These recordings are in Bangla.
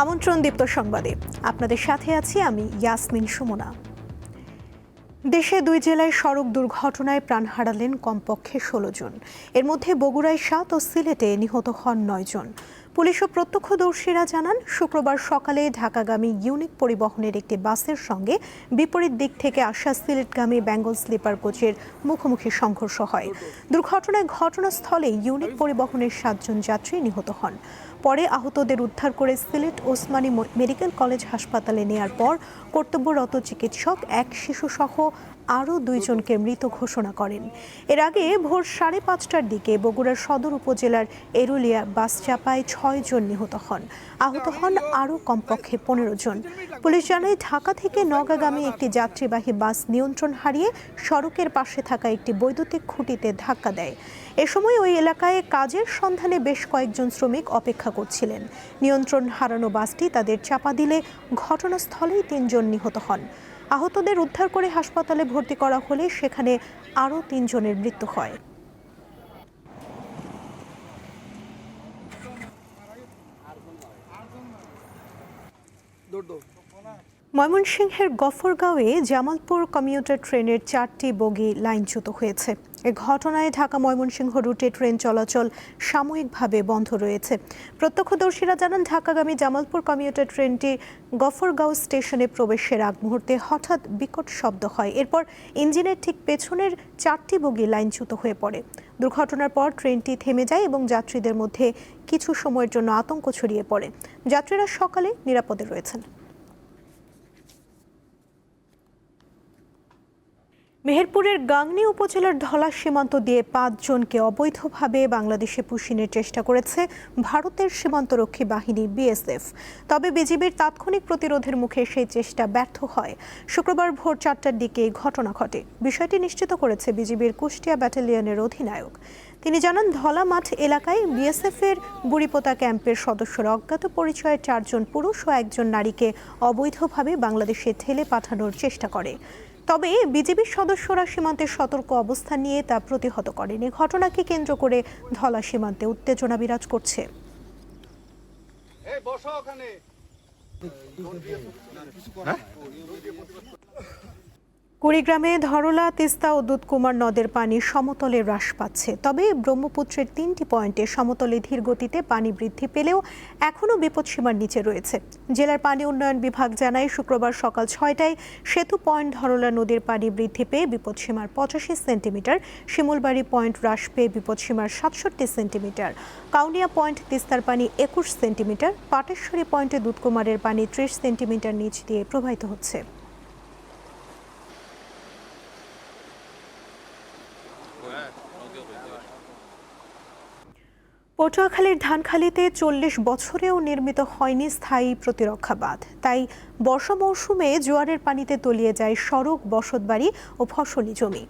আমন্ত্রণ দীপ্ত সংবাদে আপনাদের সাথে আছি আমি ইয়াসমিন সুমনা। দেশে ২ জেলায় সড়ক দুর্ঘটনায় প্রাণ হারালেন কমপক্ষে ১৬ জন। এর মধ্যে বগুড়ায় ৭ ও সিলেটে নিহত হন ৯ জন। পুলিশ ও প্রত্যক্ষদর্শীরা জানান, শুক্রবার সকালে ঢাকাগামী ইউনিক পরিবহনের একটি বাসের সঙ্গে বিপরীত দিক থেকে আসা সিলেটগামী বেঙ্গল স্লিপার কোচের মুখোমুখি সংঘর্ষ হয়। দুর্ঘটনায় ঘটনাস্থলে ইউনিক পরিবহনের ৭ জন যাত্রী নিহত হন। পরে আহতদের উদ্ধার করে সিলেট ওসমানী মেডিকেল কলেজ হাসপাতালে নেয়ার পর কর্তব্যরত চিকিৎসক এক শিশুসহ আরও ২ জনকে মৃত ঘোষণা করেন। এর আগে ভোর ৫:৩০টার দিকে বগুড়ার সদর উপজেলার এরুলিয়া বাস চাপায় ৬ জন নিহত হন। আহত হন আরও কমপক্ষে ১৫ জন। পুলিশ জানায়, ঢাকা থেকে নওগাঁগামী একটি যাত্রীবাহী বাস নিয়ন্ত্রণ হারিয়ে সড়কের পাশে থাকা একটি বৈদ্যুতিক খুঁটিতে ধাক্কা দেয়। এ সময় ওই এলাকায় কাজের সন্ধানে বেশ কয়েকজন শ্রমিক অপেক্ষা করছিলেন। নিয়ন্ত্রণ হারানো বাসটি তাদের চাপা দিলে ঘটনাস্থলেই ৩ জন নিহত হন। আহতদের উদ্ধার করে হাসপাতালে ভর্তি করা হলে সেখানে আরও ৩ জনের মৃত্যু হয়। ময়মনসিংহের গফরগাঁওয়ে জামালপুর কমিউটার ট্রেনের ৪টি বগি লাইনচ্যুত হয়েছে। এ ঘটনায় ঢাকা ময়মনসিংহ রুটে ট্রেন চলাচল সাময়িকভাবে বন্ধ রয়েছে। প্রত্যক্ষদর্শীরা জানান, ঢাকাগামী জামালপুর কমিউটার ট্রেনটি গফরগাঁও স্টেশনে প্রবেশের আগ মুহূর্তে হঠাৎ বিকট শব্দ হয়। এরপর ইঞ্জিনের ঠিক পেছনের ৪টি বগি লাইনচ্যুত হয়ে পড়ে। দুর্ঘটনার পর ট্রেনটি থেমে যায় এবং যাত্রীদের মধ্যে কিছু সময়ের জন্য আতঙ্ক ছড়িয়ে পড়ে। যাত্রীরা সকালে নিরাপদে রয়েছেন। মেহেরপুরের গাংনী উপজেলার ধলা সীমান্ত দিয়ে ৫ জনকে অবৈধভাবে বাংলাদেশে পুশিনের চেষ্টা করেছে ভারতের সীমান্তরক্ষী বাহিনী বিএসএফ। তবে বিজিবির তাৎক্ষণিক প্রতিরোধের মুখে সেই চেষ্টা ব্যর্থ হয়। শুক্রবার ভোর ৪টার দিকে এই ঘটনা ঘটে। বিষয়টি নিশ্চিত করেছে বিজিবির কুষ্টিয়া ব্যাটালিয়নের অধিনায়ক। তিনি জানান, ধলা মাঠ এলাকায় বিএসএফের বুড়িপোতা ক্যাম্পের সদস্যরা অজ্ঞাত পরিচয়ের ৪ জন পুরুষ ও ১ জন নারীকে অবৈধভাবে বাংলাদেশে ঠেলে পাঠানোর চেষ্টা করে। তবে বিজিবির সদস্যরা সীমান্তের সতর্ক অবস্থান নিয়ে তা প্রতিহত করেন। এই ঘটনাকে কেন্দ্র করে ধলা সীমান্তে উত্তেজনা বিরাজ করছে। কুড়িগ্রামে ধরলা, তিস্তা ও দুধকুমার নদের পানি সমতলে হ্রাস পাচ্ছে। তবে ব্রহ্মপুত্রের ৩টি পয়েন্টে সমতলে ধীর গতিতে পানি বৃদ্ধি পেলেও এখনও বিপদসীমার নিচে রয়েছে। জেলার পানি উন্নয়ন বিভাগ জানায়, শুক্রবার সকাল ৬টায় সেতু পয়েন্ট ধরলা নদীর পানি বৃদ্ধি পেয়ে বিপদসীমার ৮৫ সেন্টিমিটার, শিমুলবাড়ি পয়েন্ট হ্রাস পেয়ে বিপদসীমার ৬৭ সেন্টিমিটার, কাউনিয়া পয়েন্ট তিস্তার পানি ২১ সেন্টিমিটার, পাটেশ্বরী পয়েন্টে দুধকুমারের পানি ৩০ সেন্টিমিটার নিচ দিয়ে প্রবাহিত হচ্ছে। পটুয়াখালীর ধানখালীতে ৪০ বছরেও নির্মিত হয়নি স্থায়ী প্রতিরক্ষা বাঁধ। তাই বর্ষা মৌসুমে জোয়ারের পানিতে তলিয়ে যায় সড়ক, বসতবাড়ি ও ফসলি জমি।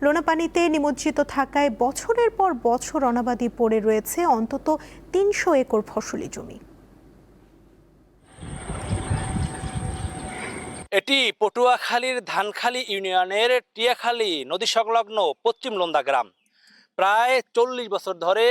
লোনা পানিতে নিমজ্জিত থাকায় বছরের পর বছর অনাবাদি পড়ে রয়েছে অন্তত ৩০০ একর ফসলি জমি। এটি পটুয়াখালীর ধানখালী ইউনিয়নের টিয়াখালী নদী সংলগ্ন পশ্চিম লোন্দা গ্রাম। প্রায় ৪০ বছর ধরে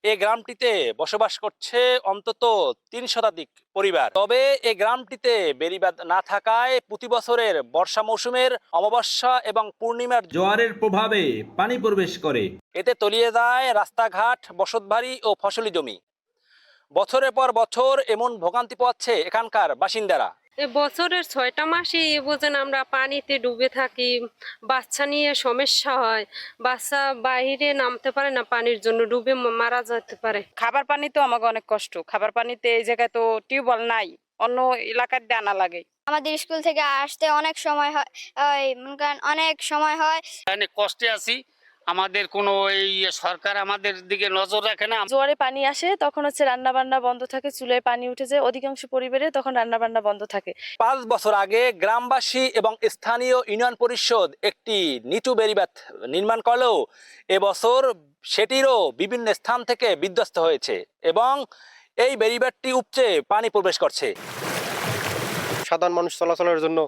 এই গ্রামটিতে বসবাস করছে অন্তত ৩ শতাধিক পরিবার। তবে এই গ্রামটিতে বেড়িবাঁধ না থাকায় প্রতি বছরের বর্ষা মৌসুমের অমাবস্যা এবং পূর্ণিমার জোয়ারের প্রভাবে পানি প্রবেশ করে। এতে তলিয়ে যায় রাস্তাঘাট, বসতবাড়ি ও ফসলি জমি। বছরের পর বছর এমন ভোগান্তি পাচ্ছে এখানকার বাসিন্দারা। বছরের ৬টা মাসই বোঝেন আমরা পানিতে ডুবে থাকি, বাচ্চা নিয়ে সমস্যা হয়, বাচ্চা বাইরে নামতে পারে না, পানির জন্য ডুবে মারা যেতে পারে। খাবার পানি তো আমাকে অনেক কষ্ট। খাবার পানিতে এই জায়গায় তো টিউবওয়েল নাই, অন্য এলাকার দিয়ে আনা লাগে। আমাদের স্কুল থেকে আসতে অনেক সময় হয়, অনেক সময় হয়। অনেক কষ্টে আছি। আমাদের কোনো এই সরকার আমাদের দিকে নজর রাখে না। জোয়ারে পানি আসে তখন হচ্ছে রান্না বান্না বন্ধ থাকে, চুলায় পানি উঠে যায় অধিকাংশ পরিবারে, তখন রান্না বান্না বন্ধ থাকে। ৫ বছর আগে গ্রামবাসী এবং স্থানীয় ইউনিয়ন পরিষদ একটি নিচু বেড়িবাঁধ নির্মাণ করলেও এবছর সেটিরও বিভিন্ন স্থান থেকে বিধ্বস্ত হয়েছে এবং এই বেড়িবাঁধটি উপচে পানি প্রবেশ করছে। সাধারণ মানুষ চলাচলের জন্য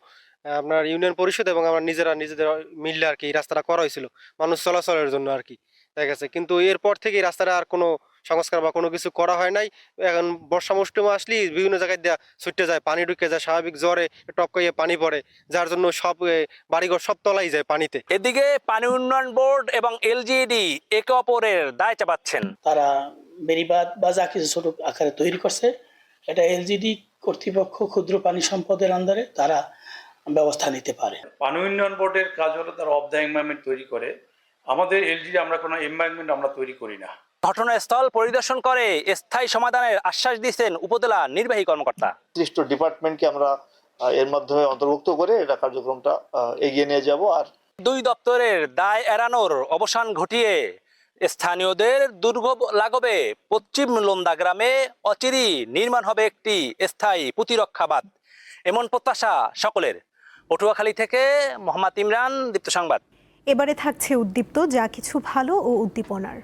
আপনার ইউনিয়ন পরিষদ এবং আমরা নিজেদের মিললে আর কি এই রাস্তাটা করা হয়েছিল মানুষ চলাচলের জন্য আর কি দেখা গেছে। কিন্তু এরপর থেকে এই রাস্তাটা আর কোনো সংস্কার বা কোনো কিছু করা হয় নাই। এখন বর্ষা মৌসুমে আসলেই বিভিন্ন জায়গায় দেওয়া ছুটে যায়, পানি ঢুকে যায়, স্বাভাবিক জ্বরে টপকাইয়ে পানি পড়ে, যার জন্য সব বাড়িঘর সব তলাই যায় পানিতে। এদিকে পানি উন্নয়ন বোর্ড এবং এলজিইডি একে অপরের দায় চাপাচ্ছেন। তারা বেড়িবাঁধ বা যা কিছু ছোট আকারে তৈরি করছে, এটা এলজিডি কর্তৃপক্ষ ক্ষুদ্র পানি সম্পদের আন্ডারে তারা ব্যবস্থা নিতে পারে। পানি উন্নয়ন বোর্ডের কাজ হলো তারা অফ দ্য এনভায়রনমেন্ট তৈরি করে, আমাদের এলজিডি আমরা কোনো এনভায়রনমেন্ট আমরা তৈরি করি না। ঘটনাস্থল পরিদর্শন করে স্থায়ী সমাধানের আশ্বাস দিয়েছেন উপজেলা নির্বাহী কর্মকর্তা। নির্দিষ্ট ডিপার্টমেন্টকে আমরা এর মাধ্যমে অন্তর্ভুক্ত করে এটা কার্যক্রমটা এগিয়ে নিয়ে যাব। আর 2 দপ্তরের দায় এড়ানোর অবসান ঘটিয়ে স্থানীয়দের দুর্ভোগ লাঘবে পশ্চিম লোন্দা গ্রামে অচিরেই নির্মাণ হবে একটি স্থায়ী প্রতিরক্ষা বাঁধ, এমন প্রত্যাশা সকলের। পটুয়াখালী থেকে মোহাম্মদ ইমরান, দীপ্ত সংবাদ। এবারে থাকছে উদ্দীপ্ত যা কিছু ভালো ও উদ্দীপনার।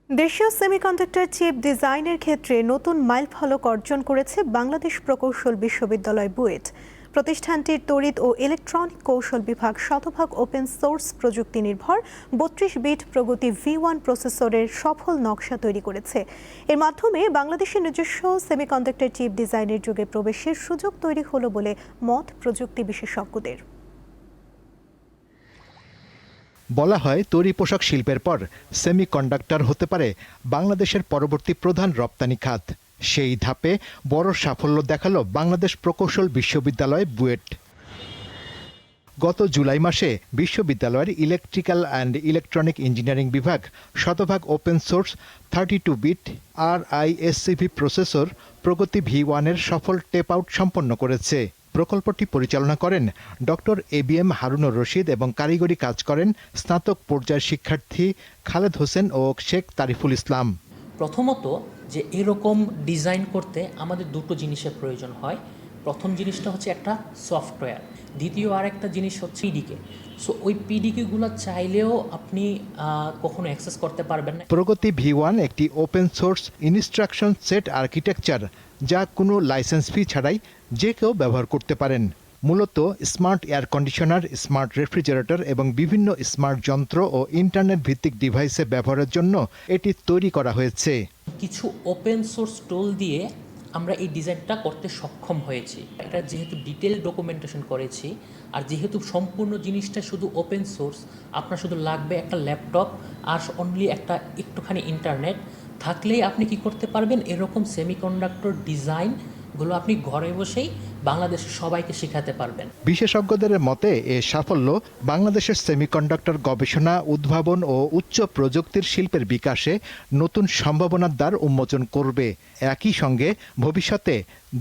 দেশীয় সেমিকন্ডাক্টর চিপ ডিজাইনের ক্ষেত্রে নতুন মাইলফলক অর্জন করেছে বাংলাদেশ প্রকৌশল বিশ্ববিদ্যালয় বুয়েট। প্রতিষ্ঠানটির তড়িৎ ও ইলেকট্রনিক কৌশল বিভাগ শতভাগ ওপেন সোর্স প্রযুক্তি নির্ভর 32 বিট প্রগতি V1 প্রসেসরের সফল নকশা তৈরি করেছে। এর মাধ্যমে বাংলাদেশের নিজস্ব সেমিকন্ডাক্টর চিপ ডিজাইনের যুগে প্রবেশের সুযোগ তৈরি হলো বলে মত প্রযুক্তি বিশেষজ্ঞদের। বলা হয় তৈরি পোশাক শিল্পের পর সেমিকন্ডাক্টর হতে পারে বাংলাদেশের পরবর্তী প্রধান রপ্তানি খাত। সেই ধাপে বড় সাফল্য দেখালো বাংলাদেশ প্রকৌশল বিশ্ববিদ্যালয় বুয়েট। গত জুলাই মাসে বিশ্ববিদ্যালয়ের ইলেকট্রিক্যাল অ্যান্ড ইলেকট্রনিক ইঞ্জিনিয়ারিং বিভাগ শতভাগ open source 32 bit RISC-V processor প্রগতি V1 এর সফল টেপ আউট সম্পন্ন করেছে। প্রকল্পটি পরিচালনা করেন ডক্টর ABM হারুনুর রশিদ এবং কারিগরি কাজ করেন স্নাতক পর্যায়ের শিক্ষার্থী খালেদ হোসেন ও শেখ তারিফুল ইসলাম। প্রথমত যে এরকম ডিজাইন করতে আমাদের দুটো জিনিসের প্রয়োজন হয়। প্রথম জিনিসটা হচ্ছে একটা সফটওয়্যার, দ্বিতীয় আরেকটা জিনিস হচ্ছে পিডিকে। সো ওই পিডিকেগুলো চাইলেও আপনি কখনো অ্যাক্সেস করতে পারবেন না। প্রগতি V1 একটি open source instruction set architecture, যা কোনো লাইসেন্স ফি ছাড়াই যে কেউ ব্যবহার করতে পারেন। মূলত smart air conditioner, smart refrigerator এবং বিভিন্ন স্মার্ট যন্ত্র ও ইন্টারনেট ভিত্তিক ডিভাইসে ব্যবহারের জন্য এটি তৈরি করা হয়েছে। কিছু ওপেন সোর্স টুল দিয়ে আমরা এই ডিজাইনটা করতে সক্ষম হয়েছি। এটা যেহেতু ডিটেল ডকুমেন্টেশন করেছি আর যেহেতু সম্পূর্ণ জিনিসটা শুধু ওপেন সোর্স, আপনার শুধু লাগবে একটা ল্যাপটপ আর অনলি একটা একটুখানি ইন্টারনেট থাকলেই আপনি কি করতে পারবেন, এরকম সেমিকন্ডাক্টর ডিজাইনগুলো আপনি ঘরে বসেই বাংলাদেশের সবাইকে শেখাতে পারবেন। বিশেষজ্ঞদের মতে এ সাফল্য বাংলাদেশের সেমিকন্ডাক্টর গবেষণা, উদ্ভাবন ও উচ্চ প্রযুক্তির শিল্পের বিকাশে নতুন সম্ভাবনার দ্বার উন্মোচন করবে। একই সঙ্গে ভবিষ্যতে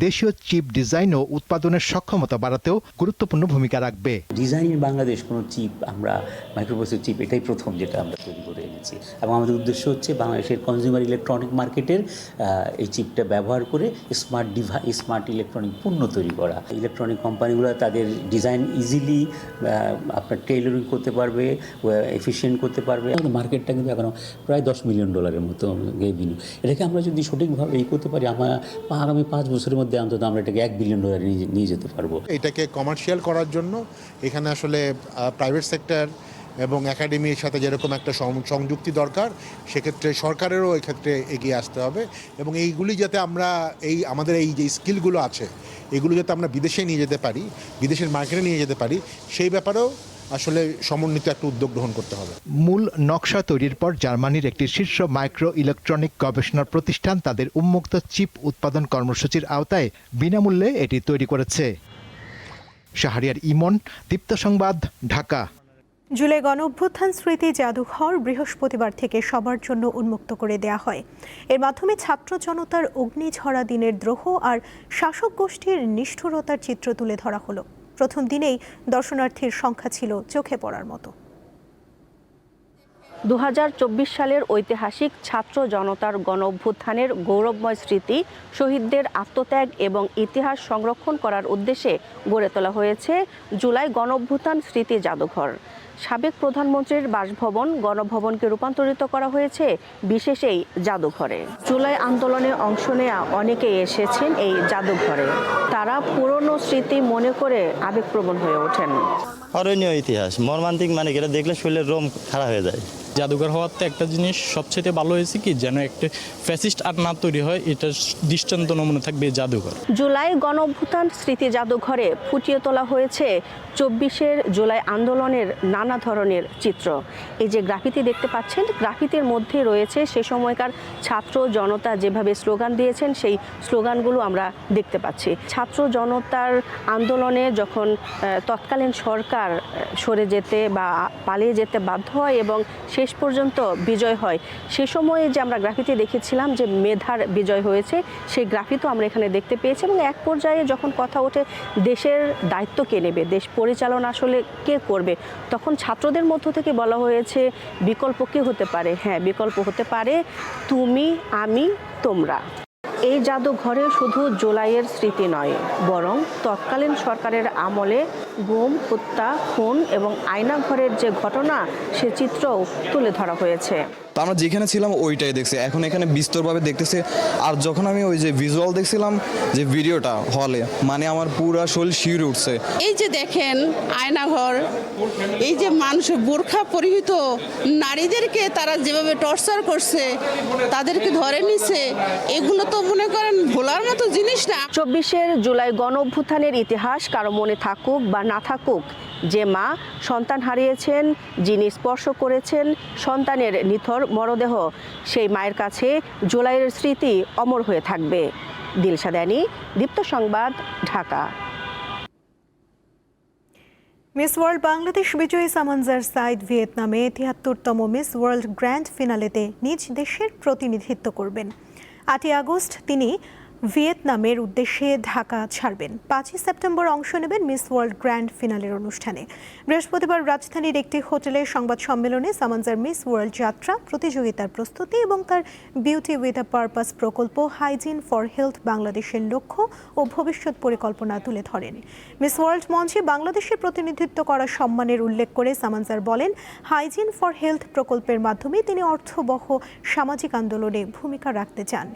দেশীয় চিপ ডিজাইন ও উৎপাদনের সক্ষমতা বাড়াতেও গুরুত্বপূর্ণ ভূমিকা রাখবে। ডিজাইন বাংলাদেশ কোনো চিপ, আমরা মাইক্রোপ্রসেসর চিপ এটাই প্রথম যেটা আমরা তৈরি করে এনেছি এবং আমাদের উদ্দেশ্য হচ্ছে বাংলাদেশের কনজিউমার ইলেকট্রনিক মার্কেটের এই চিপটা ব্যবহার করে স্মার্ট ইলেকট্রনিক পণ্য তৈরি করা। ইলেকট্রনিক কোম্পানিগুলো তাদের ডিজাইন ইজিলি আপনার টেইলরিং করতে পারবে, এফিশিয়েন্ট করতে পারবে। আমাদের মার্কেটটা কিন্তু এখনো প্রায় $10 মিলিয়ন মতো রেভিনিউ। এটাকে আমরা যদি সঠিকভাবে এই করতে পারি, আমরা আগামী 5 বছরের মধ্যে অন্তত আমরা এটাকে $1 বিলিয়ন নিয়ে যেতে পারবো। এটাকে কমার্শিয়াল করার জন্য এখানে আসলে প্রাইভেট সেক্টর এবং একাডেমির সাথে যেরকম একটা সংযুক্তি দরকার, সেক্ষেত্রে সরকারেরও এক্ষেত্রে এগিয়ে আসতে হবে এবং এইগুলি যাতে আমরা আমাদের এই যে স্কিলগুলো আছে এগুলো যাতে আমরা বিদেশে নিয়ে যেতে পারি, বিদেশের মার্কেটে নিয়ে যেতে পারি, সেই ব্যাপারেও আসলে সমন্বিত একটা উদ্যোগ গ্রহণ করতে হবে। মূল নকশা তৈরির পর জার্মানির একটি শীর্ষ মাইক্রো ইলেকট্রনিক গবেষণা প্রতিষ্ঠান তাদের উন্মুক্ত চিপ উৎপাদন কর্মসূচির আওতায় বিনামূল্যে এটি তৈরি করেছে। শাহরিয়ার ইমন, দীপ্ত সংবাদ, ঢাকা। জুলাই গণঅভ্যুত্থান স্মৃতি জাদুঘর বৃহস্পতিবার থেকে সবার জন্য উন্মুক্ত করে দেয়া হয়। এর মাধ্যমে ছাত্র জনতার অগ্নিঝরা দিনের দ্রোহ আর শাসক গোষ্ঠীর নিষ্ঠুরতার চিত্র তুলে ধরা হলো। প্রথম দিনেই দর্শনার্থীর সংখ্যা ছিল চোখে পড়ার মতো। 2024 সালের ঐতিহাসিক ছাত্র জনতার গণঅভ্যুত্থানের গৌরবময় স্মৃতি, শহীদদের আত্মত্যাগ এবং ইতিহাস সংরক্ষণ করার উদ্দেশ্যে গড়ে তোলা হয়েছে জুলাই গণঅভ্যুত্থান স্মৃতি জাদুঘর। সাবেক প্রধানমন্ত্রীর বাসভবন গণভবনকে রূপান্তরিত করা হয়েছে বিশেষ এই জাদুঘরে। জুলাই আন্দোলনে অংশ নেওয়া অনেকেই এসেছেন এই জাদুঘরে। তারা পুরনো স্মৃতি মনে করে আবেগপ্রবণ হয়ে ওঠেন। অরণ্যীয় ইতিহাস, মর্মান্তিক, মানে এটা দেখলে শরীরের রোম খাড়া হয়ে যায়। জাদুঘর হওয়াতে একটা জিনিস সবচেয়ে ভালো হয়েছে কি, যেন একটা ফ্যাসিস্ট আর না তৈরি হয়, এটা দৃষ্টান্ত নমুনা থাকবে এই জাদুঘর। জুলাই গণঅভ্যুত্থান স্মৃতি জাদুঘরে ফুটিয়ে তোলা হয়েছে 24 জুলাই আন্দোলনের নানা ধরনের চিত্র। এই যে গ্রাফিতি দেখতে পাচ্ছেন, গ্রাফিতির মধ্যে রয়েছে সে সময়কার ছাত্র জনতা যেভাবে স্লোগান দিয়েছেন সেই স্লোগানগুলো আমরা দেখতে পাচ্ছি। ছাত্র জনতার আন্দোলনে যখন তৎকালীন সরকার সরে যেতে বা পালিয়ে যেতে বাধ্য হয় এবং শেষ পর্যন্ত বিজয় হয়, সে সময়ে যে আমরা গ্রাফিতি দেখেছিলাম যে মেধার বিজয় হয়েছে, সেই গ্রাফিতিও আমরা এখানে দেখতে পেয়েছি। এবং এক পর্যায়ে যখন কথা ওঠে দেশের দায়িত্ব কে নেবে, দেশ পরিচালনা আসলে কে করবে, তখন ছাত্রদের মধ্য থেকে বলা হয়েছে বিকল্প কে হতে পারে? হ্যাঁ, বিকল্প হতে পারে তুমি, আমি, তোমরা। এই জাদুঘরে শুধু জুলাইয়ের স্মৃতি নয়, বরং তৎকালীন সরকারের আমলে গুম, হত্যা, খুন এবং আয়নাঘরের যে ঘটনা সে চিত্রও তুলে ধরা হয়েছে। তো আমরা যেখানে ছিলাম ওইটাই দেখছি, এখন এখানে বিস্তরভাবে দেখতেছি। আর যখন আমি ওই যে ভিজুয়াল দেখছিলাম, যে ভিডিওটা হলে, মানে আমার পুরা শরীর শিউরে উঠছে। এই যে দেখেন আয়নাঘর, এই যে মানুষ বোরখা পরিহিত নারীদেরকে তারা যেভাবে টর্চার করছে, তাদেরকে ধরে নিছে, এগুলো তো মনে করেন ভোলার মতো জিনিস না। 24 জুলাই গণঅভ্যুত্থানের ইতিহাস কারো মনে থাকুক বা না থাকুক, যে মা সন্তান হারিয়েছেন, যিনি স্পর্শ করেছেন সন্তানের নিথর মরদেহ, সেই মায়ের কাছে জুলাইয়ের স্মৃতি অমর হয়ে থাকবে। দিলশা দানি, দীপ্ত সংবাদ, ঢাকা। মিস ওয়ার্ল্ড বাংলাদেশ বিজয়ী Samanjar Saeed ভিয়েতনামে ৭৩তম miss world grand ফিনালেতে নিজ দেশের প্রতিনিধিত্ব করবেন। ৮ আগস্ট তিনি ভিয়েতনামের উদ্দেশ্যে ঢাকা ছাড়বেন। ৫ সেপ্টেম্বর অংশ নেবেন মিস ওয়ার্ল্ড গ্র্যান্ড ফিনালের অনুষ্ঠানে। বৃহস্পতিবার রাজধানীর একটি হোটেলে সংবাদ সম্মেলনে সামানজার মিস ওয়ার্ল্ড যাত্রা, প্রতিযোগিতার প্রস্তুতি এবং তার বিউটি উইথ আ পারপাস প্রকল্প, হাইজিন ফর হেলথ বাংলাদেশের লক্ষ্য ও ভবিষ্যৎ পরিকল্পনা তুলে ধরেন। মিস ওয়ার্ল্ড মঞ্চে বাংলাদেশের প্রতিনিধিত্ব করা সম্মানের উল্লেখ করে সামানজার বলেন, হাইজিন ফর হেলথ প্রকল্পের মাধ্যমে তিনি অর্থবহ সামাজিক আন্দোলনে ভূমিকা রাখতে চান।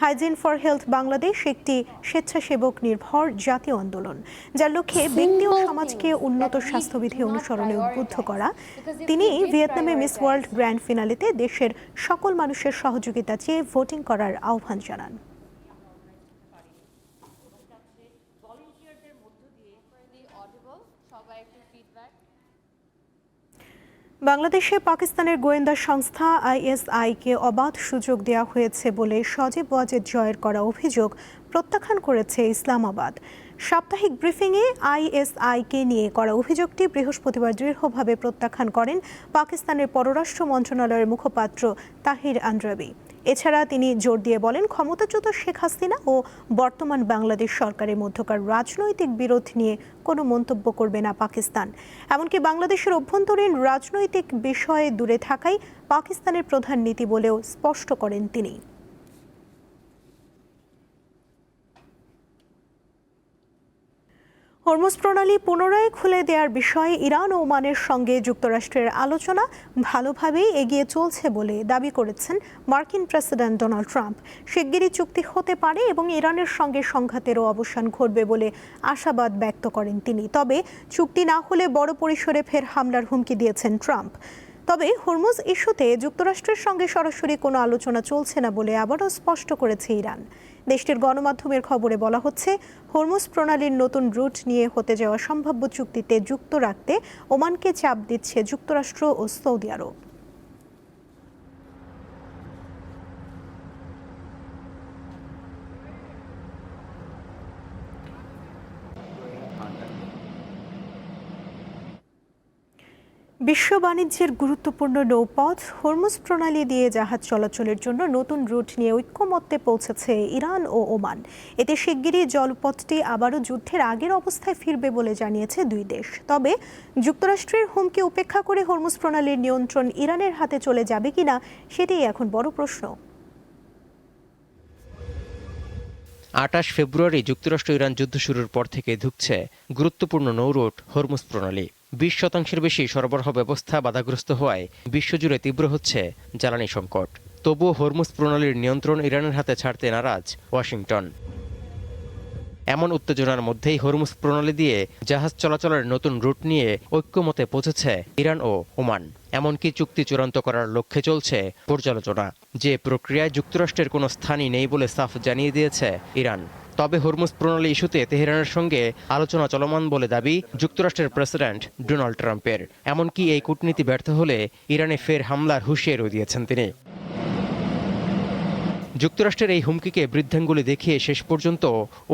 হাইজিন ফর হেলথ বাংলাদেশ একটি স্বেচ্ছাসেবক নির্ভর জাতীয় আন্দোলন, যার লক্ষ্যে ব্যক্তি ও সমাজকে উন্নত স্বাস্থ্যবিধি অনুসরণে উদ্বুদ্ধ করা। তিনি ভিয়েতনামে মিস ওয়ার্ল্ড গ্র্যান্ড ফিনালেতে দেশের সকল মানুষের সহযোগিতা চেয়ে ভোটিং করার আহ্বান জানান। বাংলাদেশে পাকিস্তানের গোয়েন্দা সংস্থা ISI-কে অবাধ সুযোগ দেওয়া হয়েছে বলে সজীব ওয়াজেদ জয়ের করা অভিযোগ প্রত্যাখ্যান করেছে ইসলামাবাদ। সাপ্তাহিক ব্রিফিংয়ে ISI-কে নিয়ে করা অভিযোগটি বৃহস্পতিবার দৃঢ়ভাবে প্রত্যাখ্যান করেন পাকিস্তানের পররাষ্ট্র মন্ত্রণালয়ের মুখপাত্র তাহির আন্দ্রাবি। এছাড়া তিনি জোর দিয়ে বলেন, ক্ষমতাচ্যুত শেখ হাসিনা ও বর্তমান বাংলাদেশ সরকারের মধ্যকার রাজনৈতিক বিরোধ নিয়ে কোনো মন্তব্য করবে না পাকিস্তান। এমনকি বাংলাদেশের অভ্যন্তরীণ রাজনৈতিক বিষয়ে দূরে থাকাই পাকিস্তানের প্রধান নীতি বলেও স্পষ্ট করেন তিনি। হরমুজ প্রণালী পুনরায় খুলে দেওয়ার বিষয়ে ইরান ও ওমানের সঙ্গে যুক্তরাষ্ট্রের আলোচনা ভালোভাবেই এগিয়ে চলছে বলে দাবি করেছেন মার্কিন প্রেসিডেন্ট ডোনাল্ড ট্রাম্প। শিগগিরই চুক্তি হতে পারে এবং ইরানের সঙ্গে সংঘাতেরও অবসান ঘটবে বলে আশাবাদ ব্যক্ত করেন তিনি। তবে চুক্তি না হলে বড় পরিসরে ফের হামলার হুমকি দিয়েছেন ট্রাম্প। তবে হরমুজ ইস্যুতে যুক্তরাষ্ট্রের সঙ্গে সরাসরি কোনো আলোচনা চলছে না বলে আবারও স্পষ্ট করেছে ইরান। দেশটির গণমাধ্যমের খবরে বলা হচ্ছে, হরমুজ প্রণালীর নতুন রুট নিয়ে হতে যাওয়া সম্ভাব্য চুক্তিতে যুক্ত রাখতে ওমানকে চাপ দিচ্ছে যুক্তরাষ্ট্র ও সৌদি আরব। বিশ্ব বাণিজ্যের গুরুত্বপূর্ণ নৌপথ হরমুজ প্রণালী দিয়ে জাহাজ চলাচলের জন্য নতুন রুট নিয়ে ঐক্যমত্যে পৌঁছেছে ইরান ও ওমান। এতে শিগগিরই জলপথটি আবারও যুদ্ধের আগের অবস্থায় ফিরবে বলে জানিয়েছে দুই দেশ। তবে যুক্তরাষ্ট্রের হুমকি উপেক্ষা করে হরমুজ প্রণালীর নিয়ন্ত্রণ ইরানের হাতে চলে যাবে কিনা সেটাই এখন বড় প্রশ্ন। 28 ফেব্রুয়ারি যুক্তরাষ্ট্র ইরান যুদ্ধ শুরুর পর থেকে ঢুকছে গুরুত্বপূর্ণ নৌরুট হরমুজ প্রণালী। 20% বেশি সরবরাহ ব্যবস্থা বাধাগ্রস্ত হওয়ায় বিশ্বজুড়ে তীব্র হচ্ছে জ্বালানি সংকট। তবুও হরমুজ প্রণালীর নিয়ন্ত্রণ ইরানের হাতে ছাড়তে নারাজ ওয়াশিংটন। এমন উত্তেজনার মধ্যেই হরমুজ প্রণালী দিয়ে জাহাজ চলাচলের নতুন রুট নিয়ে ঐক্যমতে পৌঁছেছে ইরান ও ওমান। এমনকি চুক্তি চূড়ান্ত করার লক্ষ্যে চলছে পর্যালোচনা, যে প্রক্রিয়ায় যুক্তরাষ্ট্রের কোনো স্থানই নেই বলে সাফ জানিয়ে দিয়েছে ইরান। তবে হরমুজ প্রণালী ইস্যুতে তেহরানের সঙ্গে আলোচনা চলমান বলে দাবি যুক্তরাষ্ট্রের প্রেসিডেন্ট ডোনাল্ড ট্রাম্পের। এমনকি এই কূটনীতি ব্যর্থ হলে ইরানে ফের হামলার হুঁশিয়ারিও দিয়েছেন তিনি। যুক্তরাষ্ট্রের এই হুমকিকে বৃদ্ধাঙ্গুলি দেখিয়ে শেষ পর্যন্ত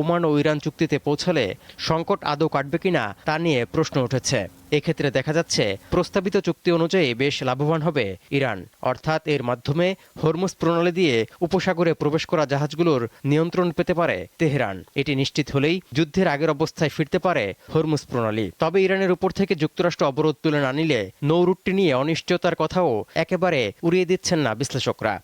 ওমান ও ইরান চুক্তিতে পৌঁছালে সংকট আদৌ কাটবে কিনা তা নিয়ে প্রশ্ন উঠেছে। এক্ষেত্রে দেখা যাচ্ছে প্রস্তাবিত চুক্তি অনুযায়ী বেশ লাভবান হবে ইরান, অর্থাৎ এর মাধ্যমে হরমুজ প্রণালী দিয়ে উপসাগরে প্রবেশ করা জাহাজগুলোর নিয়ন্ত্রণ পেতে পারে তেহরান। এটি নিশ্চিত হলেই যুদ্ধের আগের অবস্থায় ফিরতে পারে হরমুজ প্রণালী। তবে ইরানের উপর থেকে যুক্তরাষ্ট্র অবরোধ তুলে না নিলে নৌ রুটটি নিয়ে অনিশ্চয়তার কথাও একেবারে উড়িয়ে দিচ্ছেন না বিশ্লেষকরা।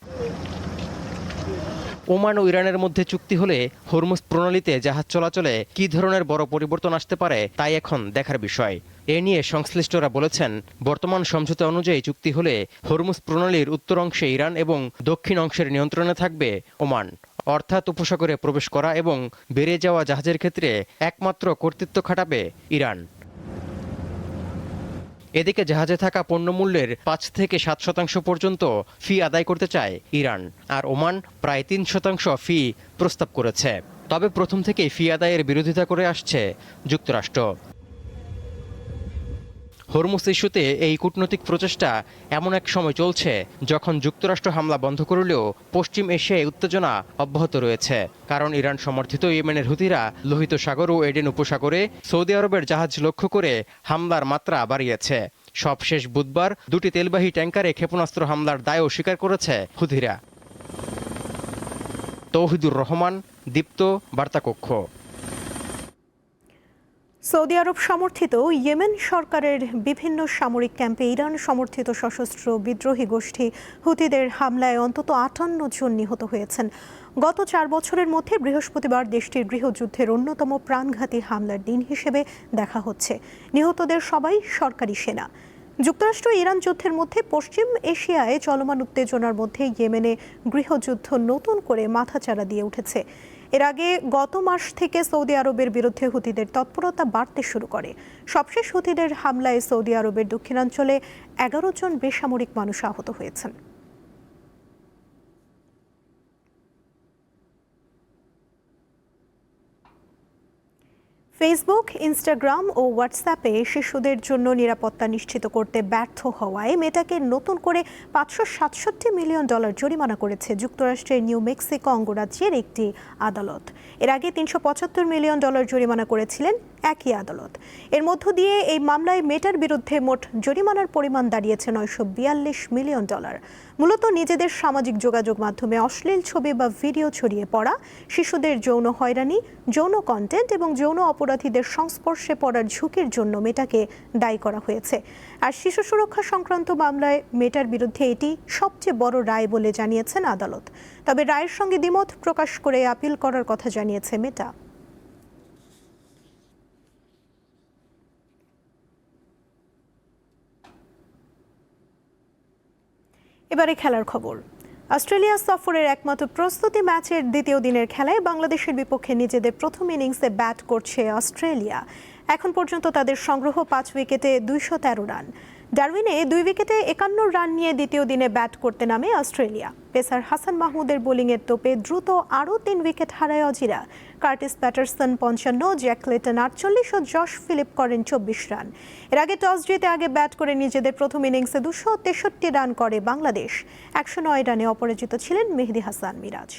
ওমান ও ইরানের মধ্যে চুক্তি হলে হরমুজ প্রণালীতে জাহাজ চলাচলে কী ধরনের বড় পরিবর্তন আসতে পারে তাই এখন দেখার বিষয়। এ নিয়ে সংশ্লিষ্টরা বলেছেন, বর্তমান সমঝোতা অনুযায়ী চুক্তি হলে হরমুজ প্রণালীর উত্তর অংশে ইরান এবং দক্ষিণ অংশের নিয়ন্ত্রণে থাকবে ওমান, অর্থাৎ উপসাগরে প্রবেশ করা এবং বেড়ে যাওয়া জাহাজের ক্ষেত্রে একমাত্র কর্তৃত্ব খাটাবে ইরান। এদিকে জাহাজে থাকা পণ্যমূল্যের 5 থেকে 7% পর্যন্ত ফি আদায় করতে চায় ইরান, আর ওমান প্রায় 3% ফি প্রস্তাব করেছে। তবে প্রথম থেকেই ফি আদায়ের বিরোধিতা করে আসছে যুক্তরাষ্ট্র। হরমুজ ইস্যুতে এই কূটনৈতিক প্রচেষ্টা এমন এক সময় চলছে যখন যুক্তরাষ্ট্র হামলা বন্ধ করলেও পশ্চিম এশিয়ায় উত্তেজনা অব্যাহত রয়েছে। কারণ ইরান সমর্থিত ইয়েমেনের হুতিরা লোহিত সাগর ও এডেন উপসাগরে সৌদি আরবের জাহাজ লক্ষ্য করে হামলার মাত্রা বাড়িয়েছে। সবশেষ বুধবার 2টি তেলবাহী ট্যাঙ্কারে ক্ষেপণাস্ত্র হামলার দায়ও স্বীকার করেছে হুতিরা। তৌহিদুর রহমান, দীপ্ত, বার্তাকক্ষ। সৌদি আরব সমর্থিত ইয়েমেন সরকারের বিভিন্ন সামরিক ক্যাম্পে ইরান সমর্থিত সশস্ত্র বিদ্রোহী গোষ্ঠী হুতিদের হামলায় অন্তত 58 জন নিহত হয়েছেন। গত 4 বছরের মধ্যে বৃহস্পতিবার দেশটির গৃহযুদ্ধের অন্যতম প্রাণঘাতী হামলার দিন হিসেবে দেখা হচ্ছে। নিহতদের সবাই সরকারি সেনা। যুক্তরাষ্ট্র ইরান যুদ্ধের মধ্যে পশ্চিম এশিয়ায় চলমান উত্তেজনার মধ্যে ইয়েমেনে গৃহযুদ্ধ নতুন করে মাথাচাড়া দিয়ে উঠেছে। এর আগে গত মাস থেকে সৌদি আরবের বিরুদ্ধে হুতিদের তৎপরতা বাড়তে শুরু করে। সবশেষ হুতিদের হামলায় সৌদি আরবের দক্ষিণাঞ্চলে 11 জন বেসামরিক মানুষ আহত হয়েছেন। ফেসবুক, ইনস্টাগ্রাম ও হোয়াটসঅ্যাপে শিশুদের জন্য নিরাপত্তা নিশ্চিত করতে ব্যর্থ হওয়ায় মেটাকে নতুন করে $567 মিলিয়ন জরিমানা করেছে যুক্তরাষ্ট্রের নিউ মেক্সিকো অঙ্গরাজ্যের একটি আদালত। এর আগে $375 মিলিয়ন জরিমানা করেছিলেন একই আদালত। এর মধ্য দিয়ে এই মামলায় মেটার বিরুদ্ধে মোট জরিমানার পরিমাণ দাঁড়িয়েছে $942 মিলিয়ন। মূলত নিজেদের সামাজিক যোগাযোগ মাধ্যমে অশ্লীল ছবি বা ভিডিও ছড়িয়ে পড়া, শিশুদের যৌন হয়রানি, যৌন কন্টেন্ট এবং যৌন অপরাধীদের সংস্পর্শে পড়ার ঝুঁকির জন্য মেটাকে দায়ী করা হয়েছে। আর শিশু সুরক্ষা সংক্রান্ত মামলায় মেটার বিরুদ্ধে এটি সবচেয়ে বড় রায় বলে জানিয়েছেন আদালত। তবে রায়ের সঙ্গে দ্বিমত প্রকাশ করে আপিল করার কথা জানিয়েছে মেটা। এবারে খেলার খবর। অস্ট্রেলিয়া সফরের একমাত্র প্রস্তুতি ম্যাচের দ্বিতীয় দিনের খেলায় বাংলাদেশের বিপক্ষে নিজেদের প্রথম ইনিংসে ব্যাট করছে অস্ট্রেলিয়া। এখন পর্যন্ত তাদের সংগ্রহ 5 উইকেটে 213 রান। ডারউইনে 2 উইকেটে 51 রান নিয়ে দ্বিতীয় দিনে ব্যাট করতে নামে অস্ট্রেলিয়া। পেসার হাসান মাহমুদের বোলিংয়ের তোপে দ্রুত আরও 3 উইকেট হারায় অজিরা। কার্টিস প্যাটারসন 55, জ্যাক ক্লেটন 48 ও জশ ফিলিপ করেন 24 রান। এর আগে টস জিতে আগে ব্যাট করে নিজেদের প্রথম ইনিংসে 263 রান করে বাংলাদেশ। 109 রানে অপরাজিত ছিলেন মেহেদী হাসান মিরাজ।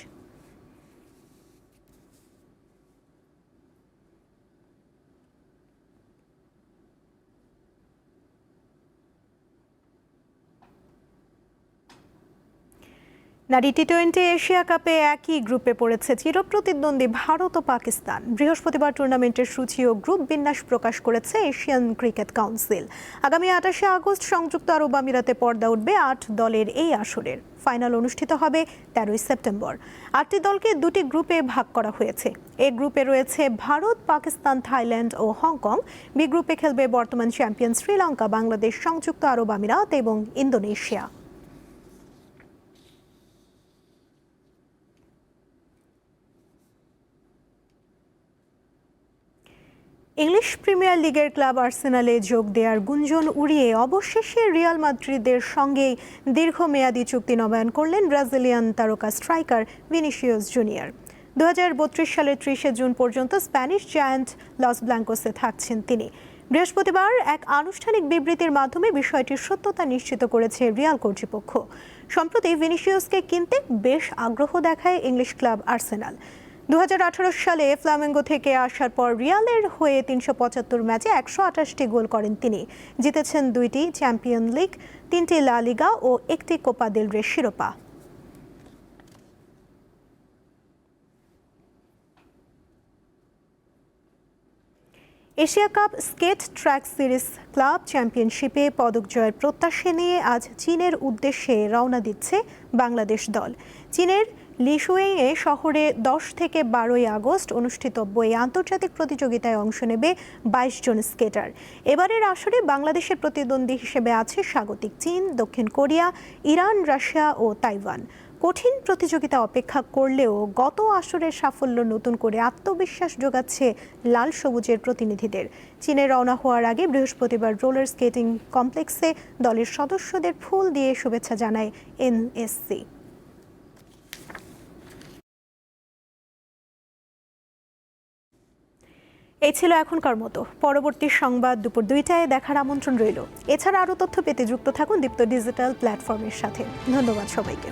নারী টি-20 এশিয়া কাপে একই গ্রুপে পড়েছে চিরপ্রতিদ্বন্দ্বী ভারত ও পাকিস্তান। বৃহস্পতিবার টুর্নামেন্টের সূচি ও গ্রুপ বিন্যাস প্রকাশ করেছে এশিয়ান ক্রিকেট কাউন্সিল। আগামী 28 আগস্ট সংযুক্ত আরব আমিরাতে পর্দা উঠবে 8 দলের এই আসরের। ফাইনাল অনুষ্ঠিত হবে 13 সেপ্টেম্বর। 8টি দলকে 2টি গ্রুপে ভাগ করা হয়েছে। এ গ্রুপে রয়েছে ভারত, পাকিস্তান, থাইল্যান্ড ও হংকং। বি গ্রুপে খেলবে বর্তমান চ্যাম্পিয়ন শ্রীলঙ্কা, বাংলাদেশ, সংযুক্ত আরব আমিরাত এবং ইন্দোনেশিয়া। ইংলিশ প্রিমিয়ার লিগের ক্লাব আর্সেনালে যোগ দেওয়ার গুঞ্জন উড়িয়ে অবশেষে রিয়াল মাদ্রিদের সঙ্গেই দীর্ঘমেয়াদী চুক্তি নবায়ন করলেন ব্রাজিলিয়ান তারকা স্ট্রাইকার ভিনিসিয়াস জুনিয়র। 2032 সালের 30 জুন পর্যন্ত স্প্যানিশ জায়ান্ট লস ব্ল্যাঙ্কোসে থাকছেন তিনি। বৃহস্পতিবার এক আনুষ্ঠানিক বিবৃতির মাধ্যমে বিষয়টির সত্যতা নিশ্চিত করেছে রিয়াল কর্তৃপক্ষ। সম্প্রতি ভিনিসিয়াসকে কিনতে বেশ আগ্রহ দেখায় ইংলিশ ক্লাব আর্সেনাল। 2018 সালে ফ্লামেঙ্গো থেকে আসার পর রিয়ালের হয়ে 375 ম্যাচে 128টি গোল করেন তিনি। জিতেছেন 2টি চ্যাম্পিয়ন লিগ, 3টি লা লিগা ও 1টি কোপা দেল রে শিরোপা। এশিয়া কাপ স্কেট ট্র্যাক সিরিজ ক্লাব চ্যাম্পিয়নশিপে পদক জয়ের প্রত্যাশা নিয়ে আজ চীনের উদ্দেশ্যে রওনা দিচ্ছে বাংলাদেশ দল। চীনের লিশুয়েংয়ে শহরে 10 থেকে 12 আগস্ট অনুষ্ঠিতব্য এই আন্তর্জাতিক প্রতিযোগিতায় অংশ নেবে 22 জন স্কেটার। এবারের আসরে বাংলাদেশের প্রতিদ্বন্দ্বী হিসেবে আছে স্বাগতিক চীন, দক্ষিণ কোরিয়া, ইরান, রাশিয়া ও তাইওয়ান। কঠিন প্রতিযোগিতা অপেক্ষা করলেও গত আসরের সাফল্য নতুন করে আত্মবিশ্বাস যোগাচ্ছে লাল সবুজের প্রতিনিধিদের। চীনে রওনা হওয়ার আগে বৃহস্পতিবার রোলার স্কেটিং কমপ্লেক্সে দলের সদস্যদের ফুল দিয়ে শুভেচ্ছা জানায় এনএসসি। এই ছিল এখনকার মতো। পরবর্তী সংবাদ দুপুর 2টায় দেখার আমন্ত্রণ রইল। এছাড়া আরও তথ্য পেতে যুক্ত থাকুন দীপ্ত ডিজিটাল প্ল্যাটফর্মের সাথে। ধন্যবাদ সবাইকে।